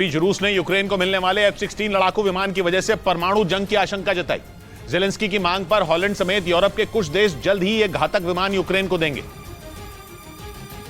बीच रूस ने यूक्रेन को मिलने वाले F-16 लड़ाकू विमान की वजह से परमाणु जंग की आशंका जताई। जेलेंस्की की मांग पर हॉलैंड समेत यूरोप के कुछ देश जल्द ही ये घातक विमान यूक्रेन को देंगे।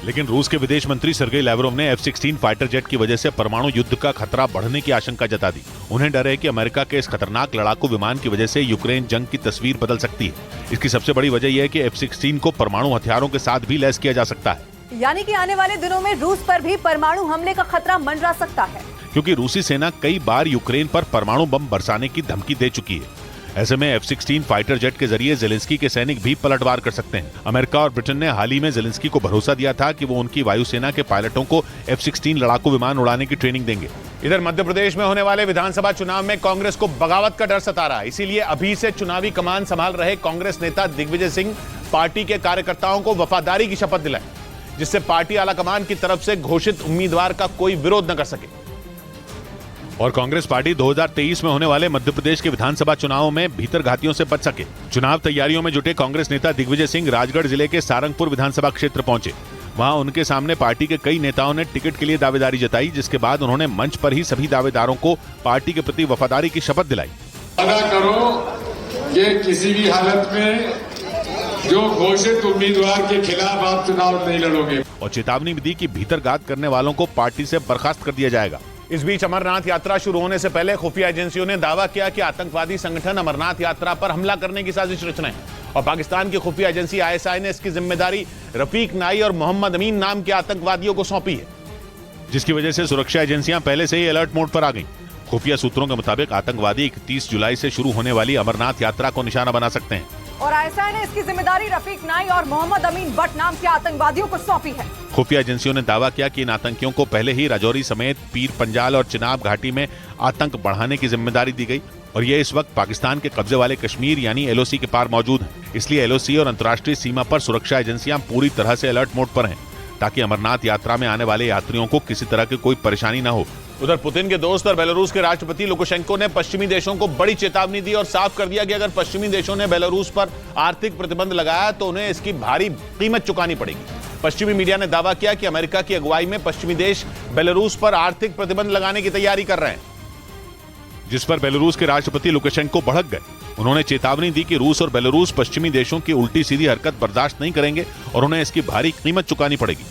लेकिन रूस के विदेश मंत्री सर्गेई लैवरोव ने F-16 फाइटर जेट की वजह से परमाणु युद्ध का खतरा बढ़ने की आशंका जता दी। उन्हें डर है कि अमेरिका के इस खतरनाक लड़ाकू विमान की वजह से यूक्रेन जंग की तस्वीर बदल सकती है। इसकी सबसे बड़ी वजह यह है कि F-16 को परमाणु हथियारों के साथ भी लैस किया जा सकता है। यानी कि आने वाले दिनों में रूस पर भी परमाणु हमले का खतरा मंडरा सकता है, क्योंकि रूसी सेना कई बार यूक्रेन पर परमाणु बम बरसाने की धमकी दे चुकी है। ऐसे में F-16 फाइटर जेट के जरिए जेलेंस्की के सैनिक भी पलटवार कर सकते हैं। अमेरिका और ब्रिटेन ने हाल ही में जेलेंस्की को भरोसा दिया था कि वो उनकी वायुसेना के पायलटों को F-16 लड़ाकू विमान उड़ाने की ट्रेनिंग देंगे। इधर मध्य प्रदेश में होने वाले विधानसभा चुनाव में कांग्रेस को बगावत का डर सता रहा है। इसीलिए अभी से चुनावी कमान संभाल रहे कांग्रेस नेता दिग्विजय सिंह पार्टी के कार्यकर्ताओं को वफादारी की शपथ दिलाए, जिससे पार्टी आलाकमान की तरफ से घोषित उम्मीदवार का कोई विरोध न कर सके और कांग्रेस पार्टी 2023 में होने वाले मध्य प्रदेश के विधानसभा चुनावों में भीतर घातियों से बच सके। चुनाव तैयारियों में जुटे कांग्रेस नेता दिग्विजय सिंह राजगढ़ जिले के सारंगपुर विधानसभा क्षेत्र पहुंचे। वहां उनके सामने पार्टी के कई नेताओं ने टिकट के लिए दावेदारी जताई, जिसके बाद उन्होंने मंच पर ही सभी दावेदारों को पार्टी के प्रति वफादारी की शपथ दिलाई। वादा करो कि किसी भी हालत में जो घोषित उम्मीदवार के खिलाफ आप चुनाव नहीं लड़ोगे, और चेतावनी भी दी कि भीतर घात करने वालों को पार्टी से बर्खास्त कर दिया जाएगा। इस बीच अमरनाथ यात्रा शुरू होने से पहले खुफिया एजेंसियों ने दावा किया कि आतंकवादी संगठन अमरनाथ यात्रा पर हमला करने की साजिश रच रहे हैं और पाकिस्तान की खुफिया एजेंसी ISI ने इसकी जिम्मेदारी रफीक नाई और मोहम्मद अमीन नाम के आतंकवादियों को सौंपी है, जिसकी वजह से सुरक्षा एजेंसियां पहले से ही अलर्ट मोड पर आ गई। खुफिया सूत्रों के मुताबिक आतंकवादी 31 जुलाई से शुरू होने वाली अमरनाथ यात्रा को निशाना बना सकते हैं और ISI ने इसकी जिम्मेदारी रफीक नाई और मोहम्मद अमीन भट्ट नाम के आतंकवादियों को सौंपी है। खुफिया एजेंसियों ने दावा किया कि इन आतंकियों को पहले ही राजौरी समेत पीर पंजाल और चिनाब घाटी में आतंक बढ़ाने की जिम्मेदारी दी गई और ये इस वक्त पाकिस्तान के कब्जे वाले कश्मीर यानी LOC के पार मौजूद हैं। इसलिए LOC और अंतर्राष्ट्रीय सीमा पर सुरक्षा एजेंसियां पूरी तरह से अलर्ट मोड पर हैं, ताकि अमरनाथ यात्रा में आने वाले यात्रियों को किसी तरह की कोई परेशानी न हो। उधर पुतिन के दोस्त और बेलारूस के राष्ट्रपति लुकाशेंको ने पश्चिमी देशों को बड़ी चेतावनी दी और साफ कर दिया कि अगर पश्चिमी देशों ने बेलारूस पर आर्थिक प्रतिबंध लगाया तो उन्हें इसकी भारी कीमत चुकानी पड़ेगी। पश्चिमी मीडिया ने दावा किया कि अमेरिका की अगुवाई में पश्चिमी देश बेलारूस पर आर्थिक प्रतिबंध लगाने की तैयारी कर रहे हैं, जिस पर बेलारूस के राष्ट्रपति लुकाशेंको भड़क गए। उन्होंने चेतावनी दी कि रूस और बेलारूस पश्चिमी देशों की उल्टी सीधी हरकत बर्दाश्त नहीं करेंगे और उन्हें इसकी भारी कीमत चुकानी पड़ेगी।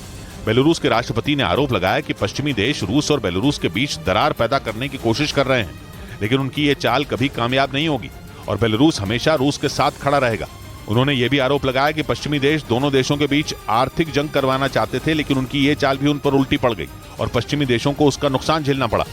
बेलारूस के राष्ट्रपति ने आरोप लगाया कि पश्चिमी देश रूस और बेलारूस के बीच दरार पैदा करने की कोशिश कर रहे हैं, लेकिन उनकी ये चाल कभी कामयाब नहीं होगी और बेलारूस हमेशा रूस के साथ खड़ा रहेगा। उन्होंने ये भी आरोप लगाया कि पश्चिमी देश दोनों देशों के बीच आर्थिक जंग करवाना चाहते थे, लेकिन उनकी ये चाल भी उन पर उल्टी पड़ गई और पश्चिमी देशों को उसका नुकसान झेलना पड़ा।